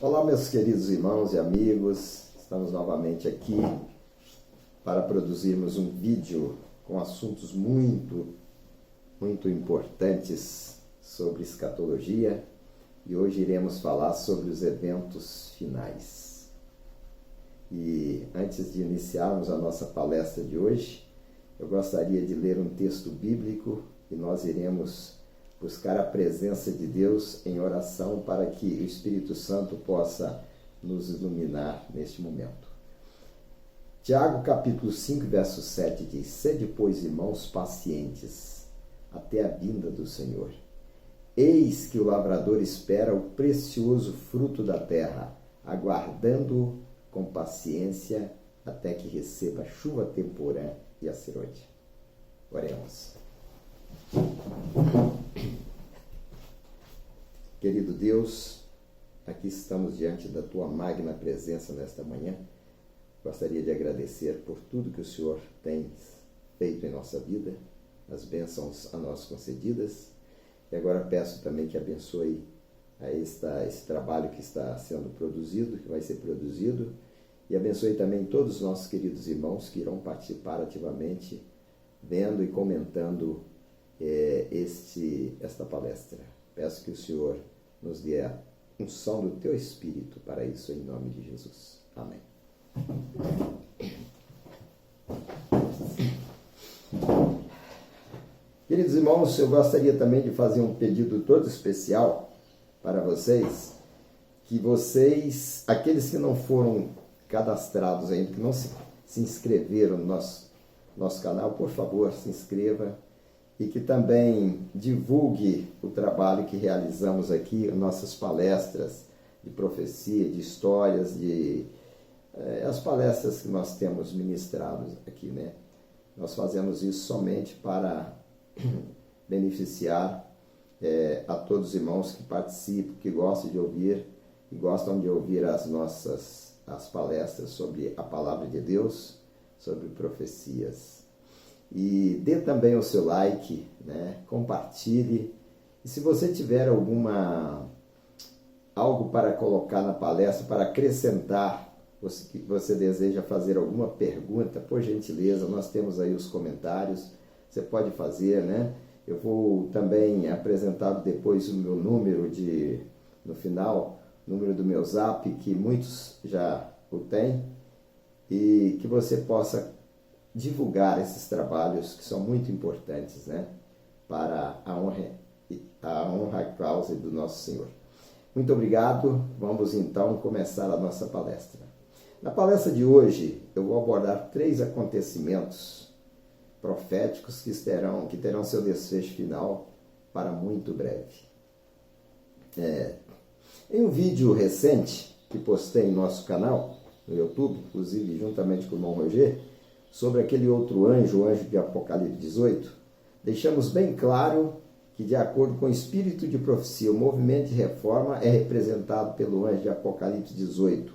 Olá, meus queridos irmãos e amigos, estamos novamente aqui para produzirmos um vídeo com assuntos muito importantes sobre escatologia e hoje iremos falar sobre os eventos finais. E antes de iniciarmos a nossa palestra de hoje, eu gostaria de ler um texto bíblico e nós iremos buscar a presença de Deus em oração para que o Espírito Santo possa nos iluminar neste momento. Tiago capítulo 5, verso 7 diz: Sede, pois, irmãos, pacientes até a vinda do Senhor. Eis que o lavrador espera o precioso fruto da terra, aguardando-o com paciência até que receba a chuva temporã e a serôdia. Oremos. Querido Deus, aqui estamos diante da Tua magna presença nesta manhã. Gostaria de agradecer por tudo que o Senhor tem feito em nossa vida, as bênçãos a nós concedidas. E agora peço também que abençoe esse trabalho que está sendo produzido, que vai ser produzido, e abençoe também todos os nossos queridos irmãos que irão participar ativamente, vendo e comentando esta palestra. Peço que o Senhor nos dê a unção do Teu Espírito para isso, em nome de Jesus. Amém. Queridos irmãos, eu gostaria também de fazer um pedido todo especial para vocês, que vocês, aqueles que não foram cadastrados ainda, que não se inscreveram no nosso canal, por favor, se inscreva e que também divulgue o trabalho que realizamos aqui, nossas palestras de profecia, de histórias, as palestras que nós temos ministrado aqui, né? Nós fazemos isso somente para beneficiar a todos os irmãos que participam, que gostam de ouvir e gostam de ouvir as palestras sobre a palavra de Deus, sobre profecias. E dê também o seu like, né? Compartilhe. E se você tiver algo para colocar na palestra, para acrescentar, que você deseja fazer alguma pergunta, por gentileza, nós temos aí os comentários, você pode fazer, né? Eu vou também apresentar depois o meu número no final, número do meu zap, que muitos já o têm, e que você possa divulgar esses trabalhos que são muito importantes, né? Para a honra e causa do nosso Senhor. Muito obrigado. Vamos então começar a nossa palestra. Na palestra de hoje, eu vou abordar 3 acontecimentos proféticos que terão seu desfecho final para muito breve. Em um vídeo recente que postei em nosso canal, no YouTube, inclusive juntamente com o irmão Roger, sobre aquele outro anjo, o anjo de Apocalipse 18, deixamos bem claro que, de acordo com o espírito de profecia, o movimento de reforma é representado pelo anjo de Apocalipse 18.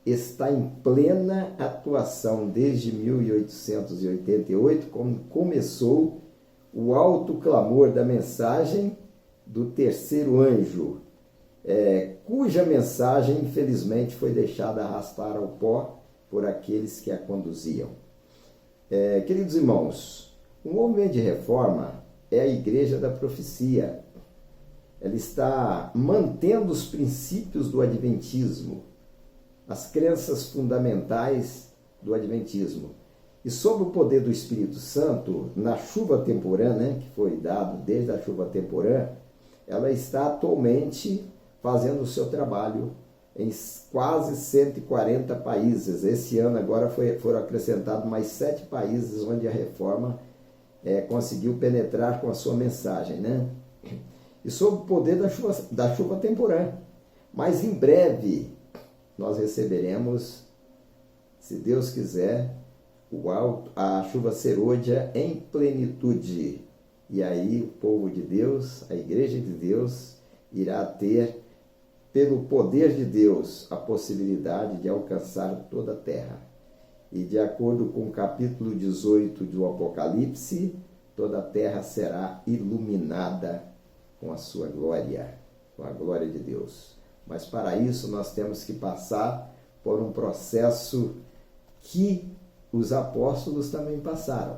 Está em plena atuação desde 1888, quando começou o alto clamor da mensagem do terceiro anjo, cuja mensagem, infelizmente, foi deixada arrastar ao pó por aqueles que a conduziam. Queridos irmãos, o movimento de reforma é a igreja da profecia. Ela está mantendo os princípios do adventismo, as crenças fundamentais do adventismo. E sob o poder do Espírito Santo, na chuva temporã, né, que foi dado desde a chuva temporã, ela está atualmente fazendo o seu trabalho em quase 140 países. Esse ano agora foram acrescentados mais 7 países onde a reforma conseguiu penetrar com a sua mensagem, né? E sob o poder da chuva temporã. Mas em breve nós receberemos, se Deus quiser, a chuva serôdia em plenitude. E aí o povo de Deus, a igreja de Deus, irá ter, pelo poder de Deus, a possibilidade de alcançar toda a terra. E de acordo com o capítulo 18 do Apocalipse, toda a terra será iluminada com a sua glória, com a glória de Deus. Mas para isso nós temos que passar por um processo que os apóstolos também passaram.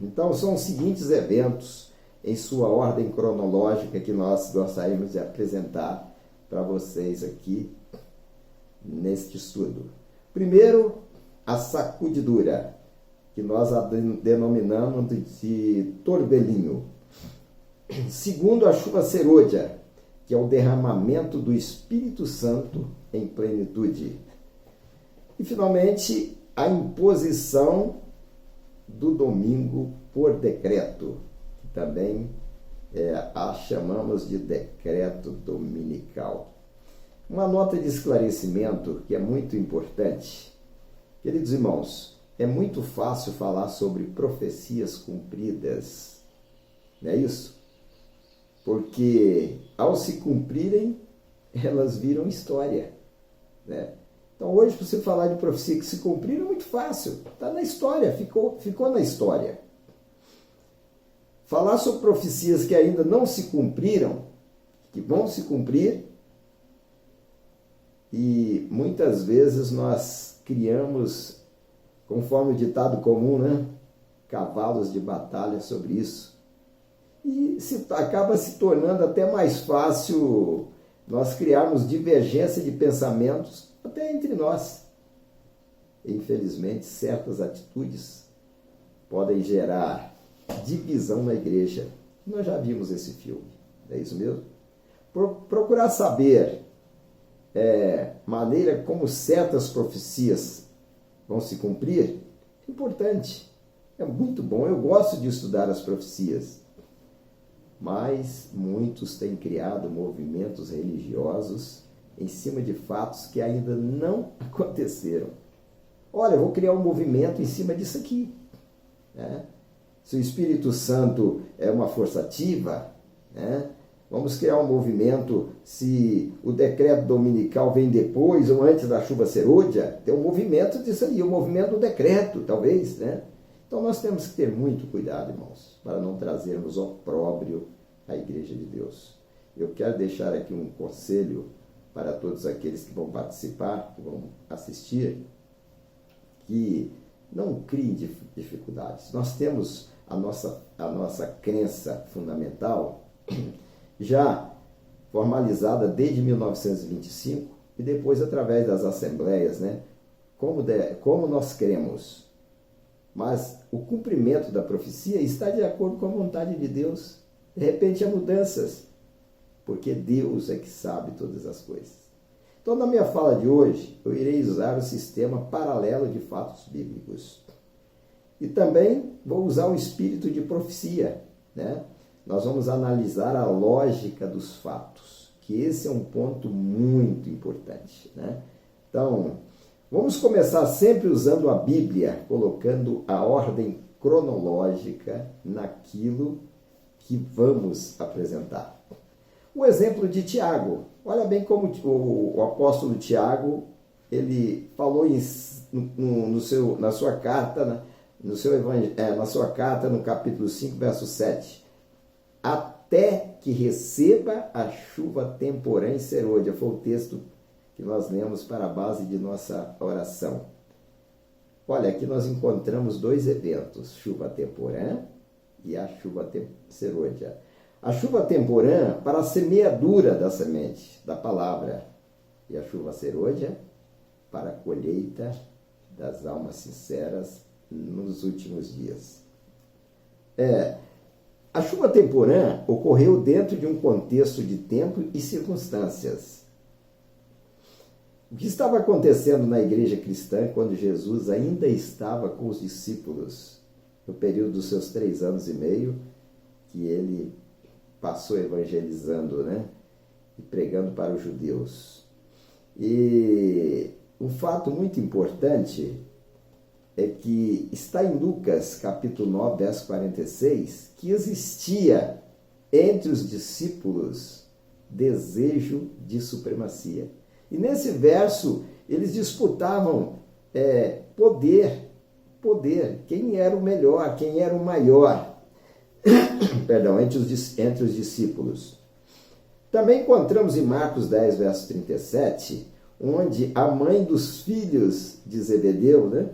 Então são os seguintes eventos em sua ordem cronológica que nós gostaríamos de apresentar para vocês aqui neste estudo. Primeiro, a sacudidura, que nós a denominamos de torbelinho. Segundo, a chuva serôdia, que é o derramamento do Espírito Santo em plenitude. E, finalmente, a imposição do domingo por decreto, que também a chamamos de decreto dominical. Uma nota de esclarecimento que é muito importante. Queridos irmãos, é muito fácil falar sobre profecias cumpridas, não é isso? Porque ao se cumprirem, elas viram história, né? Então hoje, para você falar de profecia que se cumpriram, é muito fácil, está na história, ficou na história. Falar sobre profecias que ainda não se cumpriram, que vão se cumprir, e muitas vezes nós criamos, conforme o ditado comum, né? Cavalos de batalha sobre isso. E acaba se tornando até mais fácil nós criarmos divergência de pensamentos até entre nós. Infelizmente, certas atitudes podem gerar divisão na igreja. Nós já vimos esse filme, não é isso mesmo? Procurar saber maneira como certas profecias vão se cumprir é importante, é muito bom. Eu gosto de estudar as profecias, mas muitos têm criado movimentos religiosos em cima de fatos que ainda não aconteceram. Olha, eu vou criar um movimento em cima disso aqui, né? Se o Espírito Santo é uma força ativa, né? Vamos criar um movimento, se o decreto dominical vem depois ou antes da chuva serôdia, tem um movimento disso aí, o movimento do decreto, talvez, né? Então nós temos que ter muito cuidado, irmãos, para não trazermos opróbrio à Igreja de Deus. Eu quero deixar aqui um conselho para todos aqueles que vão participar, que vão assistir, que não criem dificuldades. Nós temos a nossa crença fundamental já formalizada desde 1925 e depois através das assembleias, né? Como nós cremos. Mas o cumprimento da profecia está de acordo com a vontade de Deus. De repente há mudanças, porque Deus é que sabe todas as coisas. Então, na minha fala de hoje, eu irei usar o sistema paralelo de fatos bíblicos. E também vou usar o espírito de profecia, né? Nós vamos analisar a lógica dos fatos, que esse é um ponto muito importante, né? Então, vamos começar sempre usando a Bíblia, colocando a ordem cronológica naquilo que vamos apresentar. O exemplo de Tiago. Olha bem como o apóstolo Tiago, ele falou na sua carta, na sua carta, no capítulo 5, verso 7. Até que receba a chuva temporã e serôdia. Foi o texto que nós lemos para a base de nossa oração. Olha, aqui nós encontramos dois eventos, chuva temporã e a chuva serôdia. A chuva temporã para a semeadura da semente, da palavra, e a chuva serôdia para a colheita das almas sinceras nos últimos dias. A chuva temporã ocorreu dentro de um contexto de tempo e circunstâncias. O que estava acontecendo na igreja cristã quando Jesus ainda estava com os discípulos, no período dos seus 3 anos e meio, que ele passou evangelizando, né? E pregando para os judeus. E um fato muito importante é que está em Lucas, capítulo 9, verso 46, que existia entre os discípulos desejo de supremacia. E nesse verso, eles disputavam poder, quem era o melhor, quem era o maior, perdão, entre os discípulos. Também encontramos em Marcos 10, verso 37, onde a mãe dos filhos de Zebedeu, né,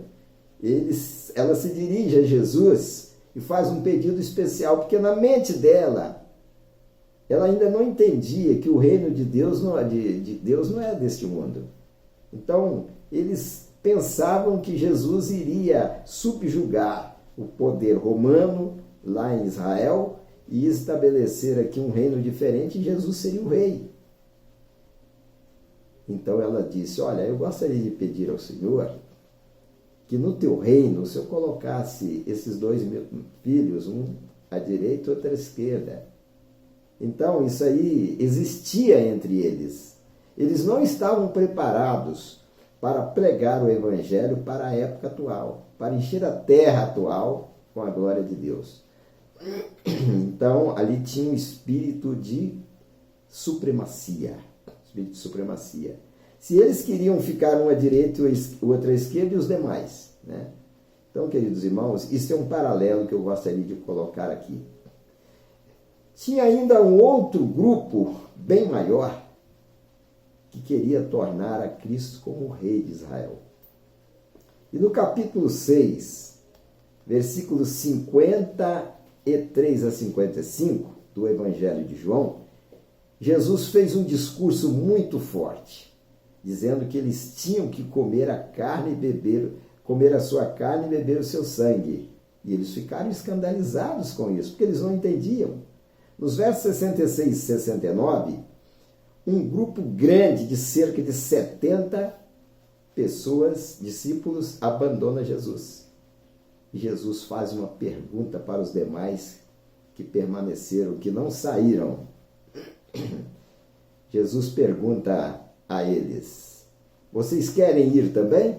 ela se dirige a Jesus e faz um pedido especial, porque na mente dela, ela ainda não entendia que o reino de Deus não é deste mundo. Então, eles pensavam que Jesus iria subjugar o poder romano lá em Israel e estabelecer aqui um reino diferente, e Jesus seria o rei. Então ela disse: olha, eu gostaria de pedir ao Senhor que no teu reino, se eu colocasse esses dois meus filhos, um à direita e outro à esquerda. Então isso aí existia entre eles. Eles não estavam preparados para pregar o evangelho para a época atual, para encher a terra atual com a glória de Deus. Então ali tinha um espírito de supremacia. Se eles queriam ficar um à direita e o outro à esquerda, e os demais, né? Então, queridos irmãos, isso é um paralelo que eu gostaria de colocar aqui. Tinha ainda um outro grupo bem maior que queria tornar a Cristo como o rei de Israel. E no capítulo 6, versículos 53 a 55 do Evangelho de João, Jesus fez um discurso muito forte, dizendo que eles tinham que comer a sua carne e beber o seu sangue. E eles ficaram escandalizados com isso, porque eles não entendiam. Nos versos 66 e 69, um grupo grande de cerca de 70 pessoas, discípulos, abandona Jesus. E Jesus faz uma pergunta para os demais que permaneceram, que não saíram. Jesus pergunta a eles: vocês querem ir também?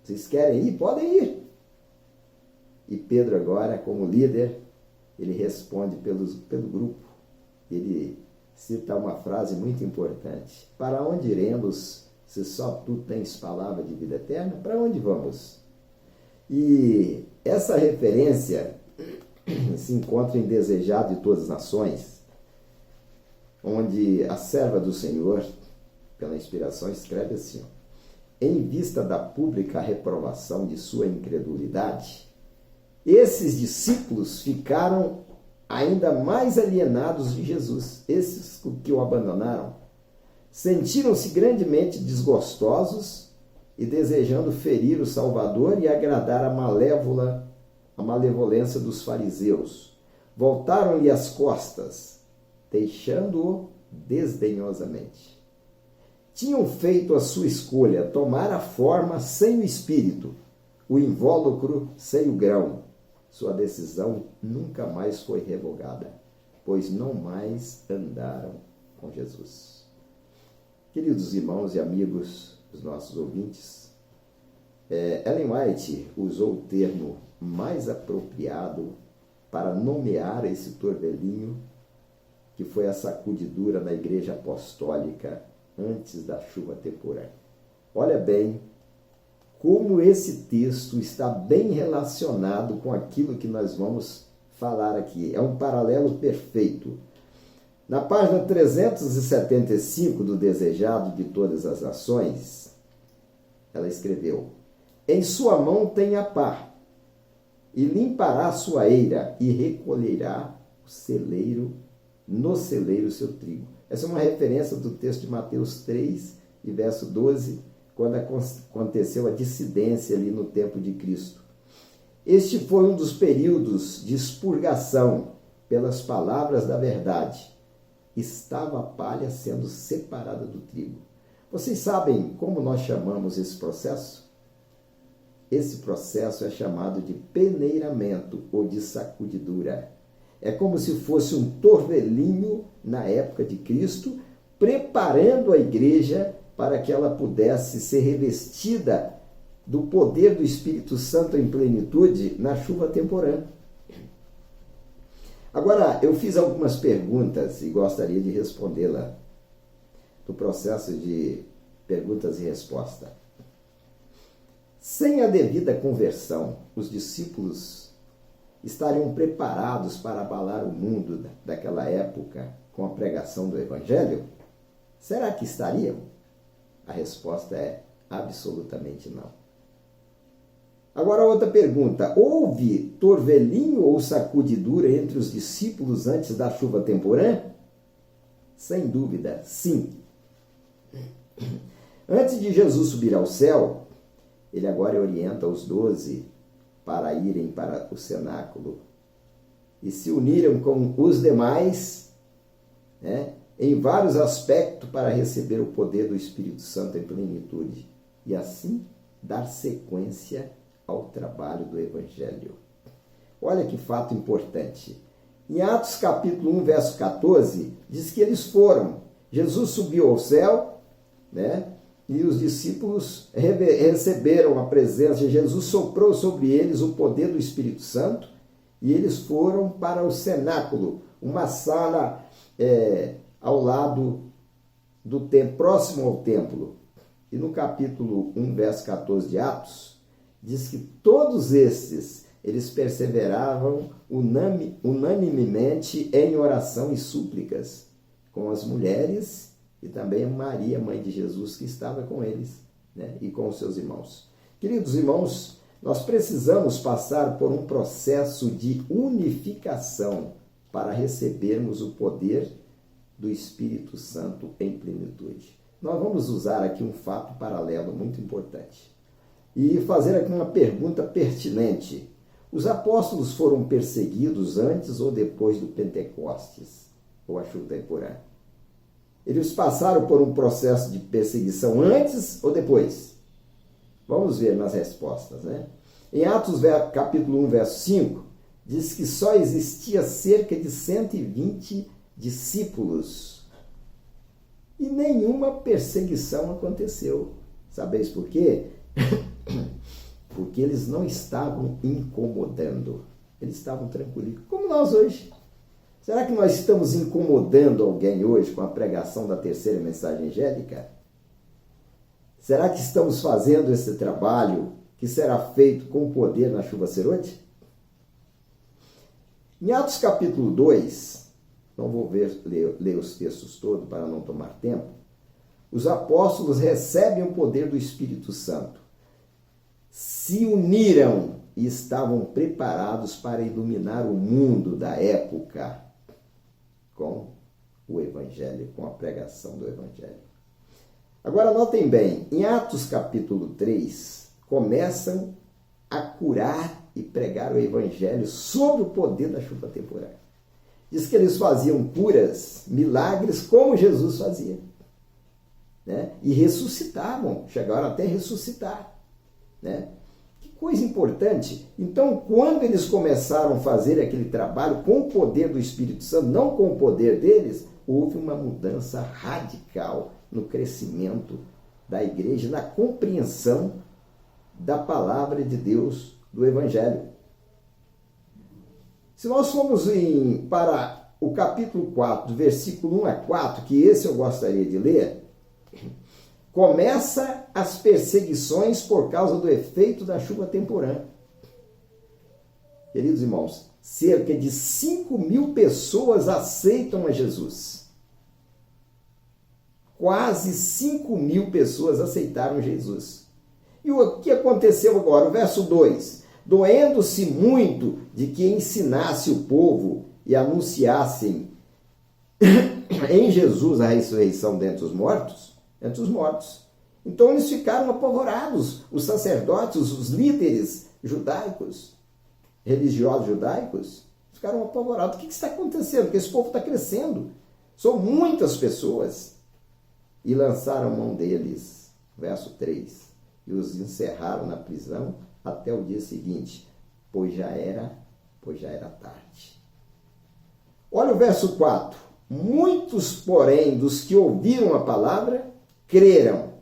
Vocês querem ir? Podem ir. E Pedro agora, como líder, ele responde pelo grupo. Ele cita uma frase muito importante: para onde iremos se só tu tens palavra de vida eterna? Para onde vamos? E essa referência se encontra em Desejado de Todas as Nações, onde a serva do Senhor, pela inspiração, escreve assim: em vista da pública reprovação de sua incredulidade, esses discípulos ficaram ainda mais alienados de Jesus. Esses que o abandonaram sentiram-se grandemente desgostosos e desejando ferir o Salvador e agradar a malevolência dos fariseus. Voltaram-lhe as costas, deixando-o desdenhosamente. Tinham feito a sua escolha, tomar a forma sem o espírito, o invólucro sem o grão. Sua decisão nunca mais foi revogada, pois não mais andaram com Jesus. Queridos irmãos e amigos, os nossos ouvintes, Ellen White usou o termo mais apropriado para nomear esse torvelinho que foi a sacudidura na Igreja Apostólica antes da chuva temporã. Olha bem como esse texto está bem relacionado com aquilo que nós vamos falar aqui. É um paralelo perfeito. Na página 375 do Desejado de Todas as Nações, ela escreveu: em sua mão tem a pá, e limpará a sua eira, e recolherá no celeiro o seu trigo. Essa é uma referência do texto de Mateus 3, e verso 12, quando aconteceu a dissidência ali no tempo de Cristo. Este foi um dos períodos de expurgação pelas palavras da verdade. Estava a palha sendo separada do trigo. Vocês sabem como nós chamamos esse processo? Esse processo é chamado de peneiramento ou de sacudidura. É como se fosse um torvelinho na época de Cristo, preparando a igreja para que ela pudesse ser revestida do poder do Espírito Santo em plenitude na chuva temporã. Agora, eu fiz algumas perguntas e gostaria de respondê-la no processo de perguntas e respostas. Sem a devida conversão, os discípulos estariam preparados para abalar o mundo daquela época com a pregação do Evangelho? Será que estariam? A resposta é absolutamente não. Agora outra pergunta. Houve torvelinho ou sacudidura entre os discípulos antes da chuva temporã? Sem dúvida, sim. Antes de Jesus subir ao céu, ele agora orienta os 12 para irem para o cenáculo e se uniram com os demais, em vários aspectos para receber o poder do Espírito Santo em plenitude e assim dar sequência ao trabalho do Evangelho. Olha que fato importante. Em Atos capítulo 1, verso 14, diz que eles foram. Jesus subiu ao céu, e os discípulos receberam a presença de Jesus, soprou sobre eles o poder do Espírito Santo, e eles foram para o cenáculo, uma sala ao lado do templo, próximo ao templo. E no capítulo 1, verso 14 de Atos, diz que todos estes, eles perseveravam unanimemente em oração e súplicas com as mulheres e também Maria, mãe de Jesus, que estava com eles, e com os seus irmãos. Queridos irmãos, nós precisamos passar por um processo de unificação para recebermos o poder do Espírito Santo em plenitude. Nós vamos usar aqui um fato paralelo muito importante e fazer aqui uma pergunta pertinente. Os apóstolos foram perseguidos antes ou depois do Pentecostes, ou a chuva temporã? Eles passaram por um processo de perseguição antes ou depois? Vamos ver nas respostas, Em Atos capítulo 1, verso 5, diz que só existia cerca de 120 discípulos e nenhuma perseguição aconteceu. Sabeis por quê? Porque eles não estavam incomodando, eles estavam tranquilos, como nós hoje. Será que nós estamos incomodando alguém hoje com a pregação da terceira mensagem angélica? Será que estamos fazendo esse trabalho que será feito com poder na chuva serôdia? Em Atos capítulo 2, não vou ler os textos todos para não tomar tempo, os apóstolos recebem o poder do Espírito Santo, se uniram e estavam preparados para iluminar o mundo da época com o Evangelho, com a pregação do Evangelho. Agora notem bem, em Atos capítulo 3, começam a curar e pregar o Evangelho sob o poder da chuva temporã. Diz que eles faziam curas, milagres, como Jesus fazia. E ressuscitavam, chegaram até ressuscitar. Que coisa importante. Então, quando eles começaram a fazer aquele trabalho com o poder do Espírito Santo, não com o poder deles, houve uma mudança radical no crescimento da igreja, na compreensão da palavra de Deus, do Evangelho. Se nós formos para o capítulo 4, do versículo 1 a 4, que esse eu gostaria de ler, começa as perseguições por causa do efeito da chuva temporã. Queridos irmãos, cerca de 5.000 pessoas aceitam a Jesus. Quase 5.000 pessoas aceitaram Jesus. E o que aconteceu agora? O verso 2. Doendo-se muito de que ensinasse o povo e anunciassem em Jesus a ressurreição dentre os mortos, Então eles ficaram apavorados, os sacerdotes, os líderes judaicos, religiosos judaicos, ficaram apavorados. O que está acontecendo? Porque esse povo está crescendo. São muitas pessoas. E lançaram mão deles, verso 3, e os encerraram na prisão até o dia seguinte, pois já era tarde. Olha o verso 4. Muitos, porém, dos que ouviram a palavra, creram.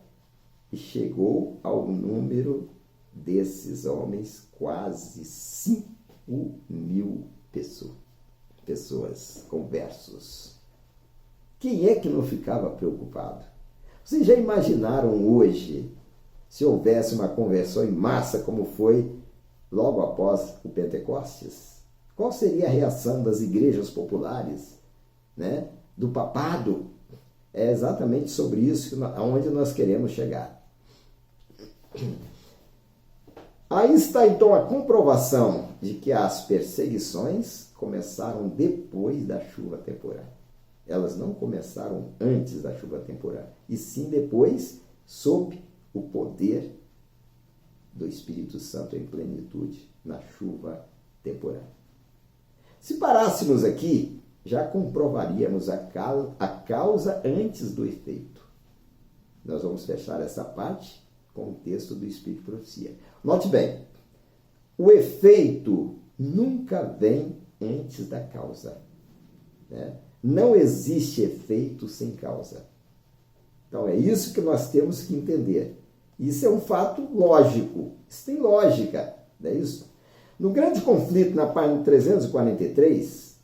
E chegou ao número desses homens quase 5.000 pessoas conversos. Quem é que não ficava preocupado? Vocês já imaginaram hoje, se houvesse uma conversão em massa, como foi logo após o Pentecostes? Qual seria a reação das igrejas populares, do papado. É exatamente sobre isso aonde nós queremos chegar. Aí está então a comprovação de que as perseguições começaram depois da chuva temporal. Elas não começaram antes da chuva temporal, e sim depois, sob o poder do Espírito Santo em plenitude, na chuva temporal. Se parássemos aqui, já comprovaríamos a causa antes do efeito. Nós vamos fechar essa parte com o texto do Espírito de Profecia. Note bem, o efeito nunca vem antes da causa, né? Não existe efeito sem causa. Então é isso que nós temos que entender. Isso é um fato lógico, isso tem lógica, não é isso? No grande conflito, na página 343,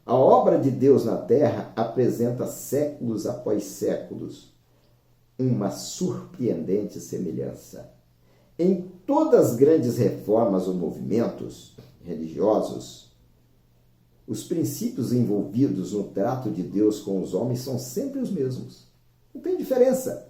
a obra de Deus na terra apresenta séculos após séculos uma surpreendente semelhança. Em todas as grandes reformas ou movimentos religiosos, os princípios envolvidos no trato de Deus com os homens são sempre os mesmos. Não tem diferença.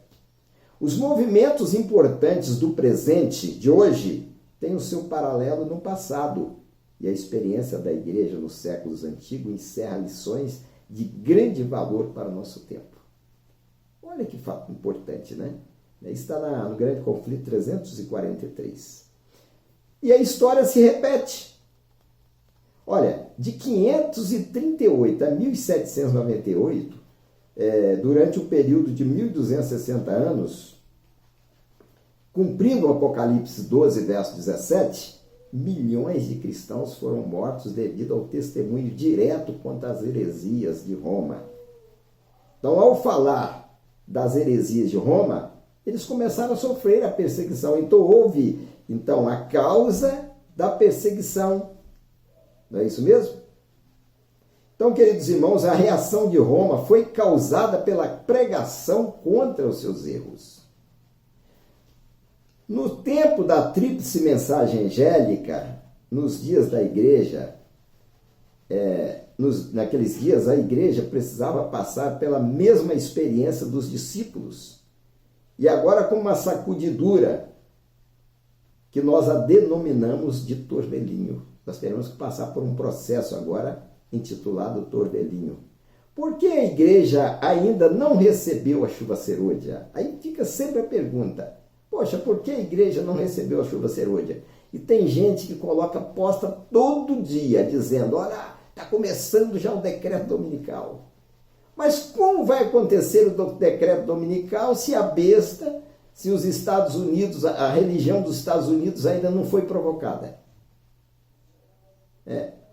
Os movimentos importantes do presente, de hoje, têm o seu paralelo no passado. E a experiência da igreja nos séculos antigos encerra lições de grande valor para o nosso tempo. Olha que fato importante, né? Está no Grande Conflito 343. E a história se repete. Olha, de 538 a 1798, durante o período de 1260 anos, cumprindo o Apocalipse 12, verso 17, milhões de cristãos foram mortos devido ao testemunho direto contra as heresias de Roma. Então, ao falar das heresias de Roma, eles começaram a sofrer a perseguição. Então, houve a causa da perseguição. Não é isso mesmo? Então, queridos irmãos, a reação de Roma foi causada pela pregação contra os seus erros. No tempo da tríplice mensagem angélica, nos dias da igreja, naqueles dias a igreja precisava passar pela mesma experiência dos discípulos. E agora com uma sacudidura, que nós a denominamos de torvelinho. Nós teremos que passar por um processo agora intitulado torvelinho. Por que a igreja ainda não recebeu a chuva serôdia? Aí fica sempre a pergunta. Poxa, por que a igreja não recebeu a chuva serôdia? E tem gente que coloca posta todo dia, dizendo, olha, está começando já o decreto dominical. Mas como vai acontecer o decreto dominical se se os Estados Unidos, a religião dos Estados Unidos ainda não foi provocada?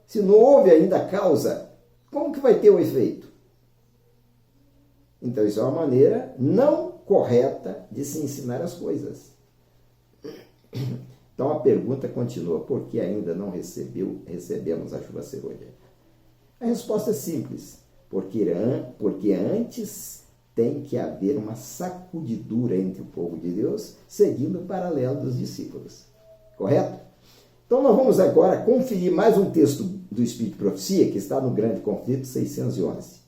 Se não houve ainda a causa, como que vai ter o efeito? Então, isso é uma maneira não correta de se ensinar as coisas. Então, a pergunta continua, por que ainda não recebemos a chuva serôdia? A resposta é simples, porque antes tem que haver uma sacudidura entre o povo de Deus, seguindo o paralelo dos discípulos. Correto? Então, nós vamos agora conferir mais um texto do Espírito de Profecia, que está no Grande Conflito 611.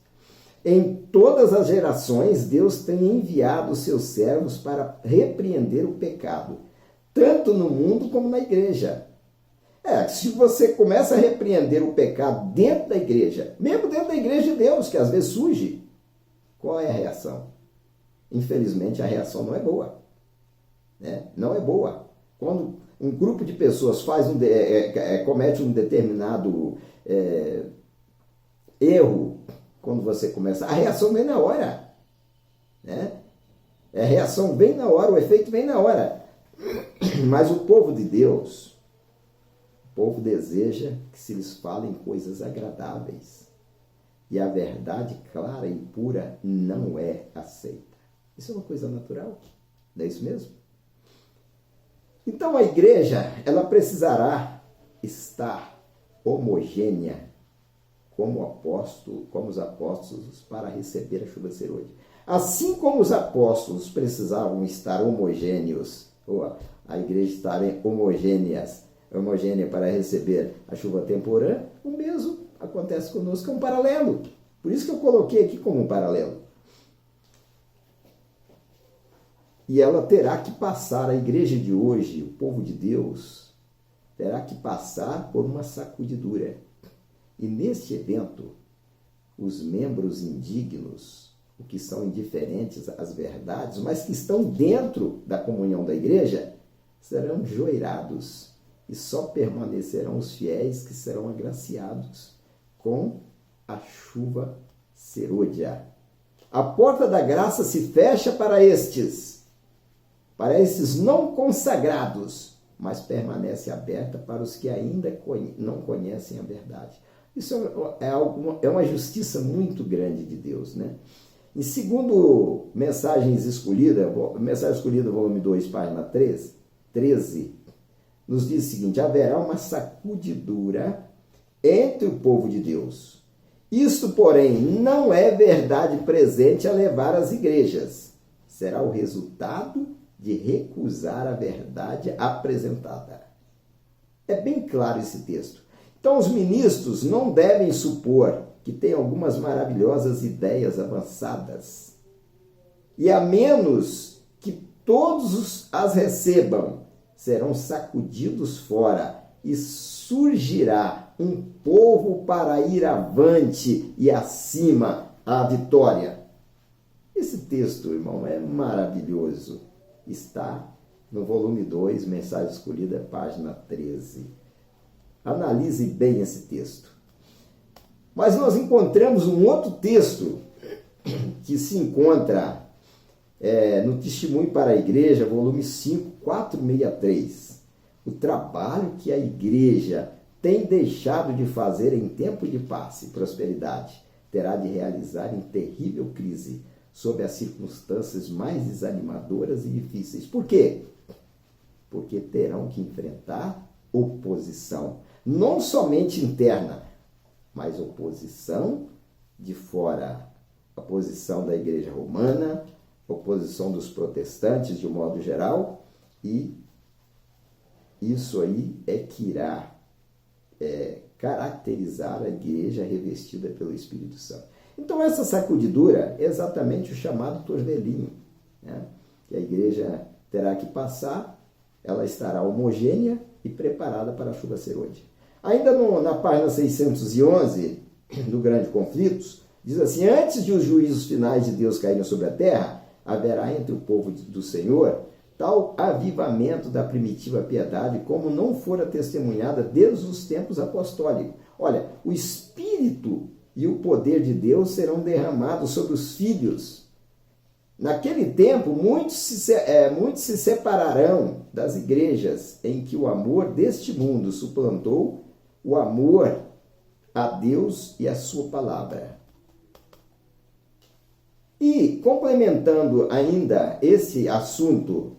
Em todas as gerações, Deus tem enviado os seus servos para repreender o pecado, tanto no mundo como na igreja. Se você começa a repreender o pecado dentro da igreja, mesmo dentro da igreja de Deus, que às vezes surge, qual é a reação? Infelizmente, a reação não é boa. Não é boa. Quando um grupo de pessoas comete um determinado erro, quando você começa, a reação vem na hora. A reação vem na hora, o efeito vem na hora. Mas o povo de Deus, o povo deseja que se lhes falem coisas agradáveis. E a verdade clara e pura não é aceita. Isso é uma coisa natural? Não é isso mesmo? Então a igreja, ela precisará estar homogênea como os apóstolos para receber a chuva serôdia. Assim como os apóstolos precisavam estar homogêneos, ou a igreja estar homogênea para receber a chuva temporã, o mesmo acontece conosco, é um paralelo. Por isso que eu coloquei aqui como um paralelo. E ela terá que passar, a igreja de hoje, o povo de Deus, terá que passar por uma sacudidura. E neste evento, os membros indignos, o que são indiferentes às verdades, mas que estão dentro da comunhão da igreja, serão joeirados e só permanecerão os fiéis que serão agraciados com a chuva serôdia. A porta da graça se fecha para estes não consagrados, mas permanece aberta para os que ainda não conhecem a verdade. Isso é uma justiça muito grande de Deus, né? Em segundo Mensagens Escolhidas, Mensagem Escolhida, volume 2, página 13, nos diz o seguinte: haverá uma sacudidura entre o povo de Deus. Isto, porém, não é verdade presente a levar às igrejas. Será o resultado de recusar a verdade apresentada. É bem claro esse texto. Então, os ministros não devem supor que têm algumas maravilhosas ideias avançadas. E a menos que todos as recebam, serão sacudidos fora e surgirá um povo para ir avante e acima à vitória. Esse texto, irmão, é maravilhoso. Está no volume 2, Mensagem Escolhida, página 13. Analise bem esse texto. Mas nós encontramos um outro texto que se encontra no Testemunho para a Igreja, volume 5, 463. O trabalho que a igreja tem deixado de fazer em tempo de paz e prosperidade terá de realizar em terrível crise, sob as circunstâncias mais desanimadoras e difíceis. Por quê? Porque terão que enfrentar oposição, não somente interna, mas oposição de fora. A oposição da Igreja Romana, oposição dos protestantes de um modo geral, e isso aí é que irá caracterizar a igreja revestida pelo Espírito Santo. Então, essa sacudidura é exatamente o chamado torvelinho, né? Que a igreja terá que passar, ela estará homogênea e preparada para a chuva serôdia. Ainda na página 611 do Grande Conflitos, diz assim: antes de os juízos finais de Deus caírem sobre a terra, haverá entre o povo do Senhor tal avivamento da primitiva piedade como não fora testemunhada desde os tempos apostólicos. Olha, o Espírito e o poder de Deus serão derramados sobre os filhos. Naquele tempo, muitos se separarão das igrejas em que o amor deste mundo suplantou o amor a Deus e a sua palavra. E, complementando ainda esse assunto,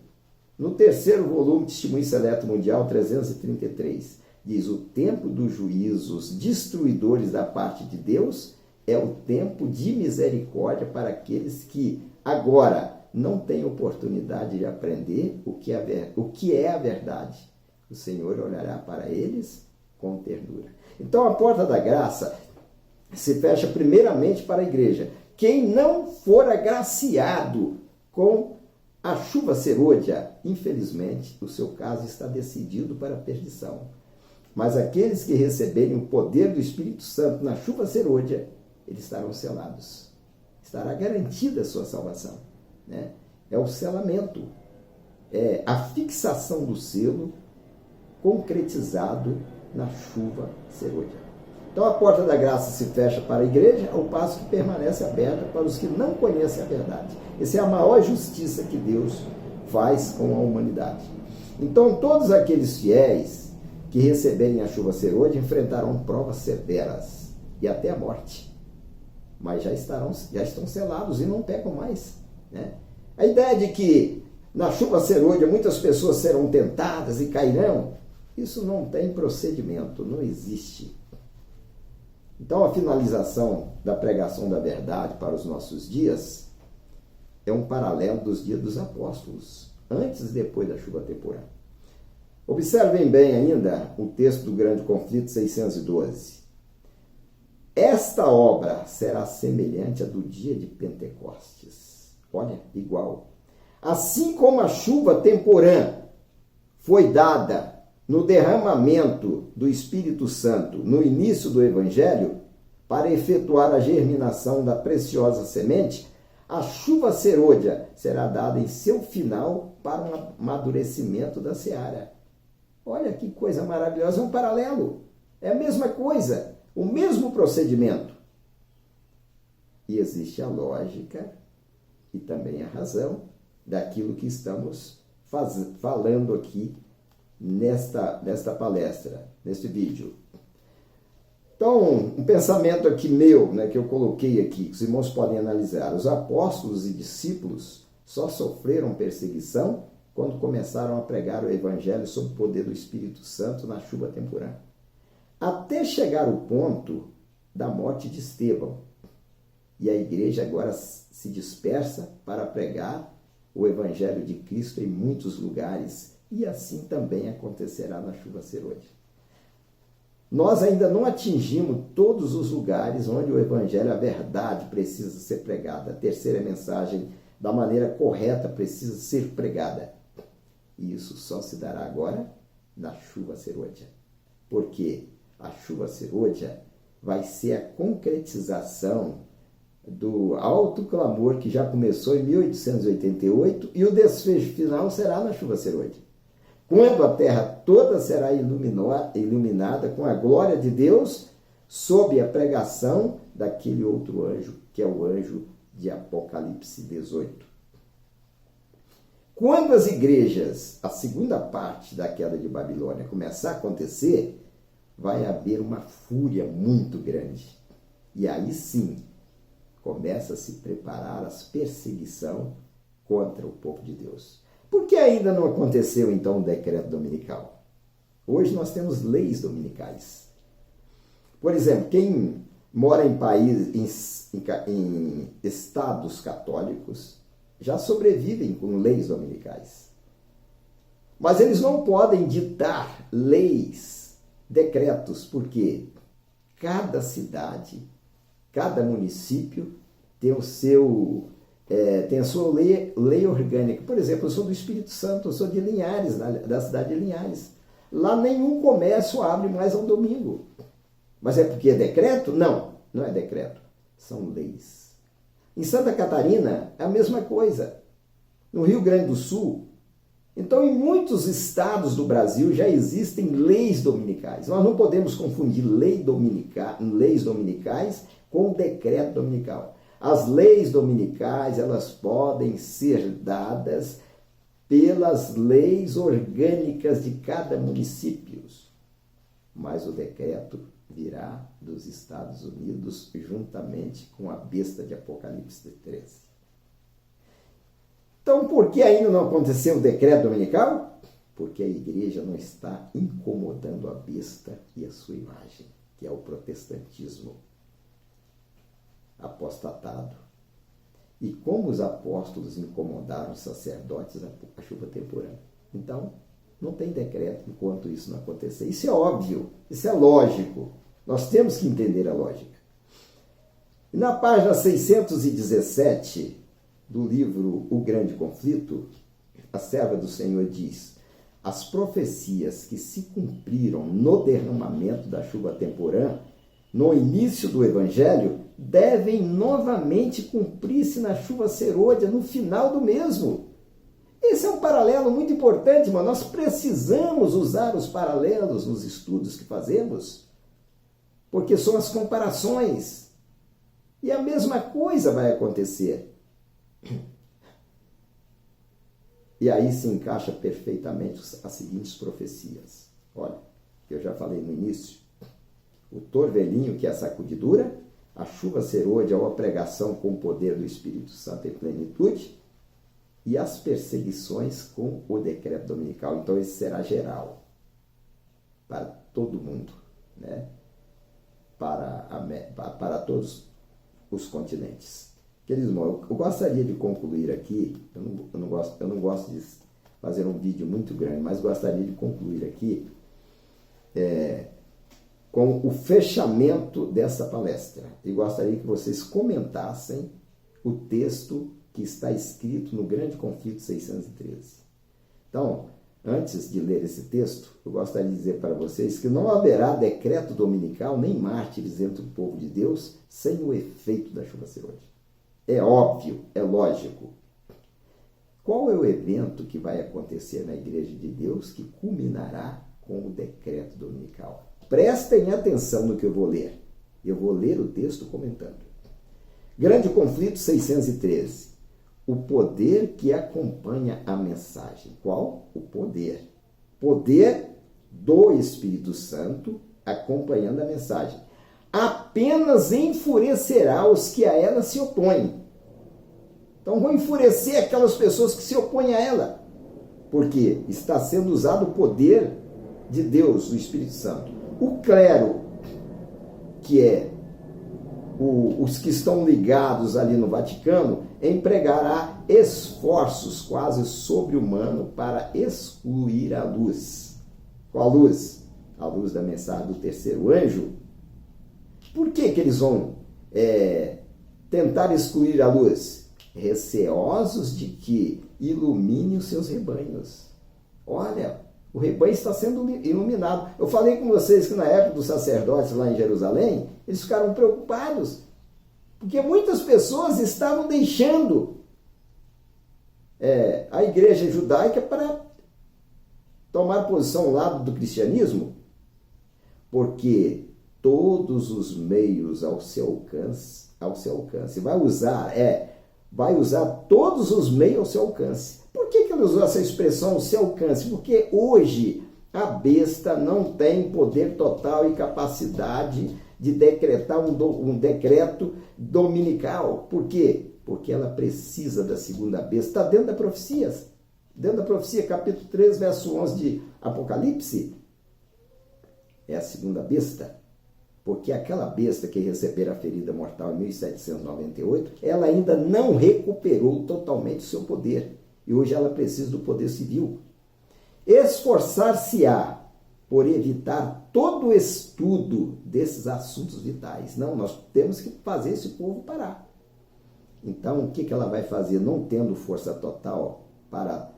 no terceiro volume, Testemunho Seleto Mundial 333, diz: o tempo dos juízos destruidores da parte de Deus é o tempo de misericórdia para aqueles que agora não têm oportunidade de aprender o que é a verdade. O Senhor olhará para eles com ternura. Então, a porta da graça se fecha primeiramente para a igreja. Quem não for agraciado com a chuva serôdia, infelizmente, o seu caso está decidido para a perdição. Mas aqueles que receberem o poder do Espírito Santo na chuva serôdia, eles estarão selados. Estará garantida a sua salvação, né? É o selamento, é a fixação do selo concretizado na chuva serôdia. Então a porta da graça se fecha para a igreja, ao passo que permanece aberta para os que não conhecem a verdade. Essa é a maior justiça que Deus faz com a humanidade. Então todos aqueles fiéis que receberem a chuva serôdia enfrentarão provas severas e até a morte. Mas já estão selados e não pecam mais, né? A ideia de que na chuva serôdia muitas pessoas serão tentadas e cairão, isso não tem procedimento, não existe. Então, a finalização da pregação da verdade para os nossos dias é um paralelo dos dias dos apóstolos, antes e depois da chuva temporal. Observem bem ainda o texto do Grande Conflito 612. esta obra será semelhante à do dia de Pentecostes. Olha, igual. Assim como a chuva temporã foi dada no derramamento do Espírito Santo no início do Evangelho, para efetuar a germinação da preciosa semente, a chuva serôdia será dada em seu final para o amadurecimento da seara. Olha que coisa maravilhosa, é um paralelo. É a mesma coisa, o mesmo procedimento. E existe a lógica e também a razão daquilo que estamos falando aqui nesta palestra, neste vídeo. Então, um pensamento aqui meu, que eu coloquei aqui, que os irmãos podem analisar. Os apóstolos e discípulos só sofreram perseguição quando começaram a pregar o Evangelho sob o poder do Espírito Santo na chuva temporã. Até chegar o ponto da morte de Estevão. E a igreja agora se dispersa para pregar o Evangelho de Cristo em muitos lugares. E assim também acontecerá na chuva serôdia. Nós ainda não atingimos todos os lugares onde o Evangelho, a verdade, precisa ser pregada. A terceira mensagem, da maneira correta, precisa ser pregada. E isso só se dará agora na chuva serôdia. Porque a chuva serôdia vai ser a concretização do alto clamor que já começou em 1888 e o desfecho final será na chuva serôdia. Quando a terra toda será iluminada com a glória de Deus, sob a pregação daquele outro anjo, que é o anjo de Apocalipse 18. Quando as igrejas, a segunda parte da queda de Babilônia, começar a acontecer, vai haver uma fúria muito grande. E aí sim, começa a se preparar as perseguição contra o povo de Deus. Por que ainda não aconteceu, então, o decreto dominical? Hoje nós temos leis dominicais. Por exemplo, quem mora em estados católicos já sobrevivem com leis dominicais. Mas eles não podem ditar leis, decretos, porque cada cidade, cada município tem tem a sua lei orgânica. Por exemplo, eu sou do Espírito Santo, eu sou de Linhares, da cidade de Linhares. Lá nenhum comércio abre mais ao domingo. Mas é porque é decreto? Não, não é decreto. São leis. Em Santa Catarina é a mesma coisa. No Rio Grande do Sul. Então, em muitos estados do Brasil já existem leis dominicais. Nós não podemos confundir leis dominicais com decreto dominical. As leis dominicais, elas podem ser dadas pelas leis orgânicas de cada município. Mas o decreto virá dos Estados Unidos juntamente com a besta de Apocalipse 13. Então, por que ainda não aconteceu o decreto dominical? Porque a igreja não está incomodando a besta e a sua imagem, que é o protestantismo apostatado. E como os apóstolos incomodaram os sacerdotes, a chuva temporã. Então, não tem decreto enquanto isso não acontecer. Isso é óbvio, isso é lógico. Nós temos que entender a lógica. E na página 617 do livro O Grande Conflito, a serva do Senhor diz: as profecias que se cumpriram no derramamento da chuva temporã, no início do Evangelho, devem novamente cumprir-se na chuva serôdia, no final do mesmo. Esse é um paralelo muito importante, mas nós precisamos usar os paralelos nos estudos que fazemos, porque são as comparações. E a mesma coisa vai acontecer. E aí se encaixa perfeitamente as seguintes profecias. Olha, que eu já falei no início. O torvelinho, que é a sacudidura, a chuva serôdia ou a pregação com o poder do Espírito Santo em plenitude, e as perseguições com o decreto dominical. Então, esse será geral para todo mundo, né? Para todos os continentes. Queridos irmãos, eu gostaria de concluir aqui, eu não gosto de fazer um vídeo muito grande, mas gostaria de concluir aqui com o fechamento dessa palestra. E gostaria que vocês comentassem o texto que está escrito no Grande Conflito 613. Então, antes de ler esse texto, eu gostaria de dizer para vocês que não haverá decreto dominical nem mártires entre o povo de Deus sem o efeito da chuva serôdia. É óbvio, é lógico. Qual é o evento que vai acontecer na Igreja de Deus que culminará com o decreto dominical? Prestem atenção no que eu vou ler. Eu vou ler o texto comentando. Grande Conflito 613. O poder que acompanha a mensagem. Qual? O poder. Poder do Espírito Santo acompanhando a mensagem. Apenas enfurecerá os que a ela se opõem. Então vão enfurecer aquelas pessoas que se opõem a ela. Porque está sendo usado o poder de Deus, do Espírito Santo. O clero, que é os que estão ligados ali no Vaticano, empregará esforços quase sobre-humanos para excluir a luz. Qual luz? A luz da mensagem do terceiro anjo. Por que eles vão tentar excluir a luz? Receosos de que ilumine os seus rebanhos. Olha, o rebanho está sendo iluminado. Eu falei com vocês que na época dos sacerdotes lá em Jerusalém, eles ficaram preocupados, porque muitas pessoas estavam deixando a igreja judaica para tomar posição ao lado do cristianismo, porque todos os meios ao seu alcance, vai usar todos os meios ao seu alcance. Por que ele usou essa expressão, ao seu alcance? Porque hoje a besta não tem poder total e capacidade de decretar um decreto dominical. Por quê? Porque ela precisa da segunda besta. Está dentro da profecia. Dentro da profecia, capítulo 3, verso 11 de Apocalipse. É a segunda besta. Porque aquela besta que recebera a ferida mortal em 1798, ela ainda não recuperou totalmente o seu poder. E hoje ela precisa do poder civil. Esforçar-se-á por evitar todo o estudo desses assuntos vitais. Não, nós temos que fazer esse povo parar. Então, o que ela vai fazer? Não tendo força total para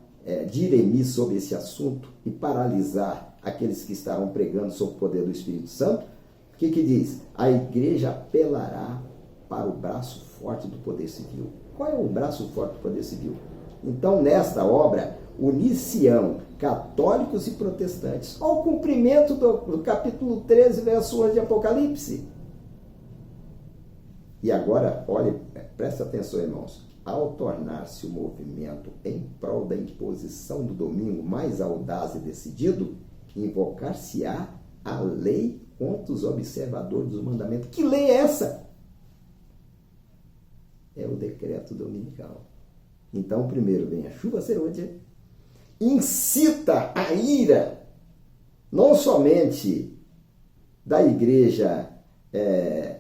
dirimir sobre esse assunto e paralisar aqueles que estarão pregando sobre o poder do Espírito Santo, o que diz? A igreja apelará para o braço forte do poder civil. Qual é o braço forte do poder civil? Então, nesta obra, unir-se-ão católicos e protestantes ao cumprimento do capítulo 13, verso 11 de Apocalipse. E agora, olhe, presta atenção, irmãos. Ao tornar-se o movimento em prol da imposição do domingo mais audaz e decidido, invocar-se-á a lei contra os observadores dos mandamentos. Que lei é essa? É o decreto dominical. Então, primeiro vem a chuva serôdia, incita a ira, não somente da igreja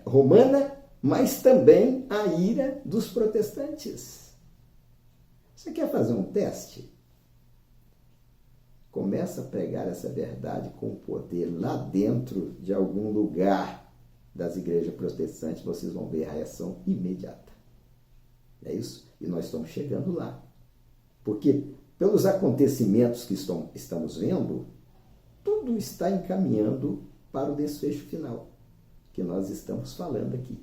romana, mas também a ira dos protestantes. Você quer fazer um teste? Começa a pregar essa verdade com poder lá dentro de algum lugar das igrejas protestantes, vocês vão ver a reação imediata. É isso? E nós estamos chegando lá. Porque, pelos acontecimentos que estamos vendo, tudo está encaminhando para o desfecho final, que nós estamos falando aqui.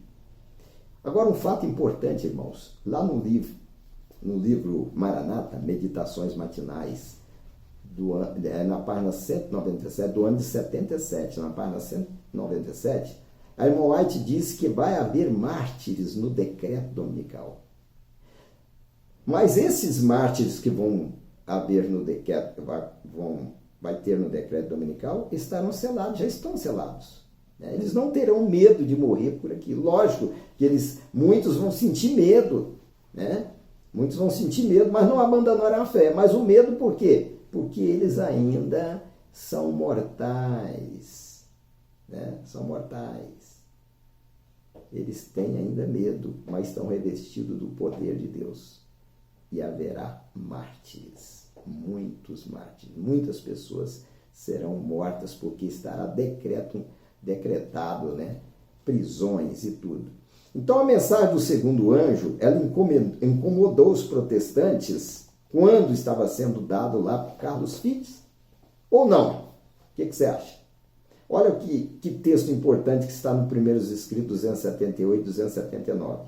Agora, um fato importante, irmãos, lá no livro Maranata, Meditações Matinais, na página 197, do ano de 77, na página 197, a irmã White diz que vai haver mártires no decreto dominical. Mas esses mártires que vão haver no decreto, vai ter no decreto dominical, estarão selados, já estão selados. Eles não terão medo de morrer por aqui. Lógico que muitos vão sentir medo, né? Muitos vão sentir medo, mas não abandonarão a fé. Mas o medo por quê? Porque eles ainda são mortais, né? São mortais. Eles têm ainda medo, mas estão revestidos do poder de Deus. E haverá mártires, muitos mártires, muitas pessoas serão mortas porque estará decreto decretado, né, prisões e tudo. Então a mensagem do segundo anjo, ela incomodou os protestantes quando estava sendo dado lá por Carlos Fides? Ou não? O que você acha? Olha que texto importante que está no Primeiros Escritos 278 e 279.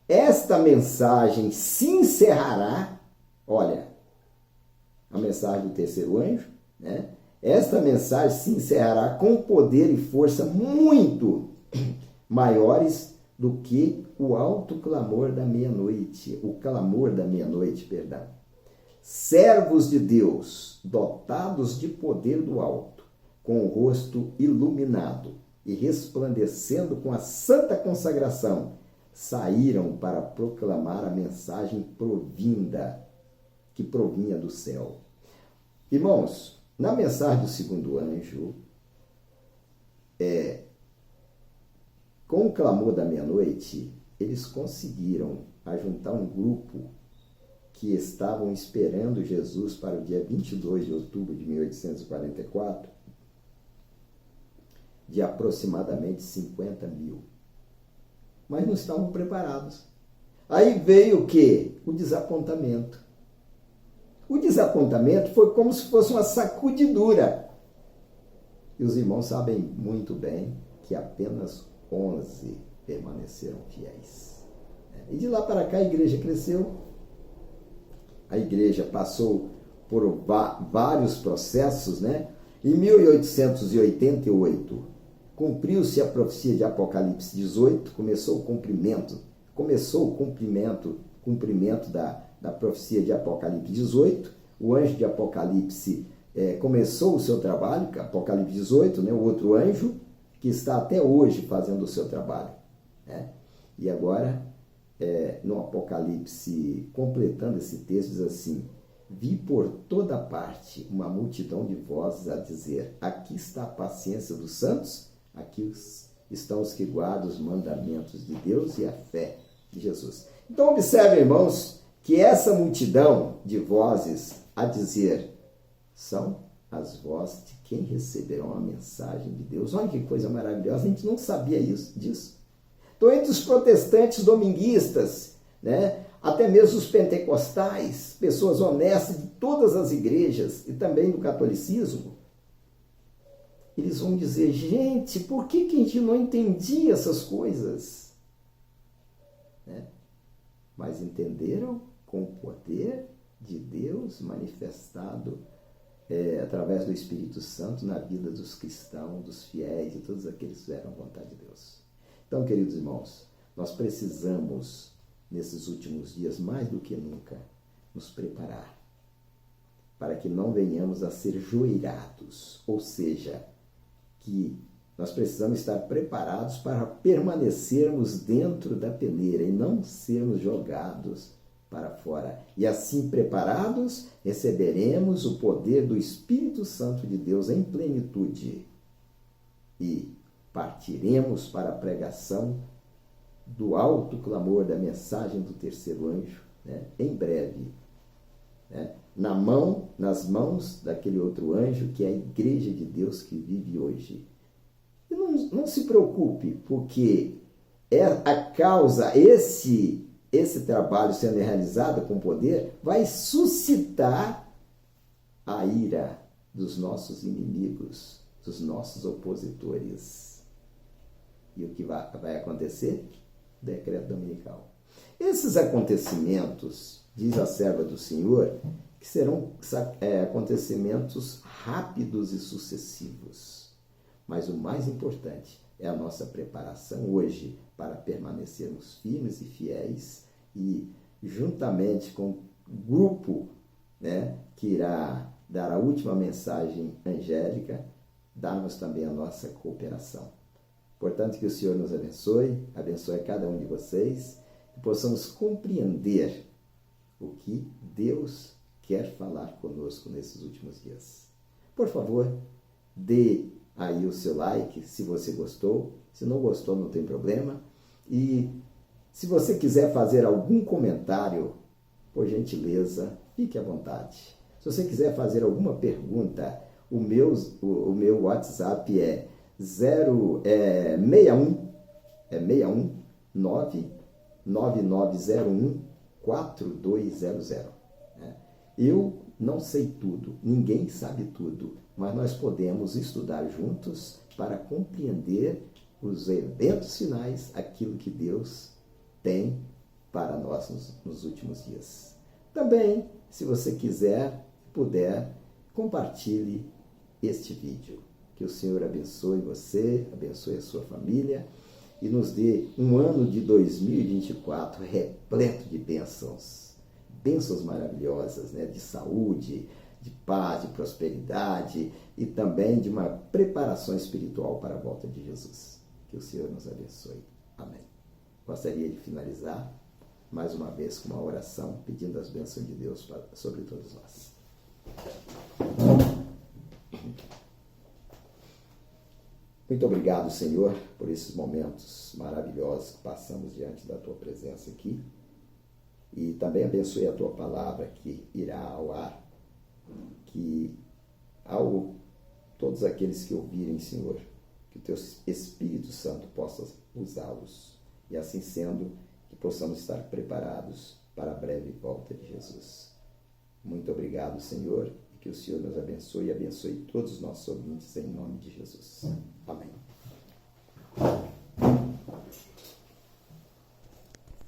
Esta mensagem se encerrará, olha, a mensagem do terceiro anjo, né? Esta mensagem se encerrará com poder e força muito maiores do que o alto clamor da meia-noite, o clamor da meia-noite, perdão. Servos de Deus, dotados de poder do alto, com o rosto iluminado e resplandecendo com a santa consagração, saíram para proclamar a mensagem que provinha do céu. Irmãos, na mensagem do segundo anjo, com o clamor da meia-noite, eles conseguiram ajuntar um grupo que estavam esperando Jesus para o dia 22 de outubro de 1844, de aproximadamente 50 mil. Mas não estavam preparados. Aí veio o quê? O desapontamento. O desapontamento foi como se fosse uma sacudidura. E os irmãos sabem muito bem que apenas 11 permaneceram fiéis. E de lá para cá a igreja cresceu. A igreja passou por vários processos, né? Em 1888, cumpriu-se a profecia de Apocalipse 18, começou o cumprimento da profecia de Apocalipse 18, o anjo de Apocalipse começou o seu trabalho, Apocalipse 18, né, o outro anjo, que está até hoje fazendo o seu trabalho. Né? E agora, no Apocalipse, completando esse texto, diz assim: vi por toda parte uma multidão de vozes a dizer, aqui está a paciência dos santos, aqui estão os que guardam os mandamentos de Deus e a fé de Jesus. Então observe, irmãos, que essa multidão de vozes a dizer são as vozes de quem receberão a mensagem de Deus. Olha que coisa maravilhosa, a gente não sabia disso. Então, entre os protestantes dominguistas, né, até mesmo os pentecostais, pessoas honestas de todas as igrejas e também do catolicismo, eles vão dizer, gente, por que a gente não entendia essas coisas? Né? Mas entenderam com o poder de Deus manifestado através do Espírito Santo na vida dos cristãos, dos fiéis e todos aqueles que fizeram a vontade de Deus. Então, queridos irmãos, nós precisamos, nesses últimos dias, mais do que nunca, nos preparar para que não venhamos a ser joeirados, ou seja, que nós precisamos estar preparados para permanecermos dentro da peneira e não sermos jogados para fora. E assim preparados, receberemos o poder do Espírito Santo de Deus em plenitude e partiremos para a pregação do alto clamor da mensagem do terceiro anjo, né, em breve, né, nas mãos daquele outro anjo que é a igreja de Deus que vive hoje. E não se preocupe, porque a causa, esse trabalho sendo realizado com poder, vai suscitar a ira dos nossos inimigos, dos nossos opositores. E o que vai acontecer? Decreto dominical. Esses acontecimentos, diz a serva do Senhor, que serão acontecimentos rápidos e sucessivos. Mas o mais importante é a nossa preparação hoje para permanecermos firmes e fiéis e, juntamente com o grupo, né, que irá dar a última mensagem angélica, darmos também a nossa cooperação. Portanto, que o Senhor nos abençoe cada um de vocês, e possamos compreender o que Deus quer falar conosco nesses últimos dias. Por favor, dê aí o seu like se você gostou. Se não gostou, não tem problema. E se você quiser fazer algum comentário, por gentileza, fique à vontade. Se você quiser fazer alguma pergunta, o meu WhatsApp é 61 99901 4200. Eu não sei tudo, ninguém sabe tudo, mas nós podemos estudar juntos para compreender os eventos finais, aquilo que Deus tem para nós nos últimos dias. Também, se você quiser, puder, compartilhe este vídeo. Que o Senhor abençoe você, abençoe a sua família e nos dê um ano de 2024 repleto de bênçãos. Bênçãos maravilhosas, né? De saúde, de paz, de prosperidade e também de uma preparação espiritual para a volta de Jesus. Que o Senhor nos abençoe. Amém. Gostaria de finalizar mais uma vez com uma oração pedindo as bênçãos de Deus sobre todos nós. Muito obrigado, Senhor, por esses momentos maravilhosos que passamos diante da Tua presença aqui. E também abençoe a Tua palavra que irá ao ar. Que todos aqueles que ouvirem, Senhor, que o Teu Espírito Santo possa usá-los. E assim sendo, que possamos estar preparados para a breve volta de Jesus. Muito obrigado, Senhor. Que o Senhor nos abençoe e abençoe todos os nossos ouvintes em nome de Jesus. Amém.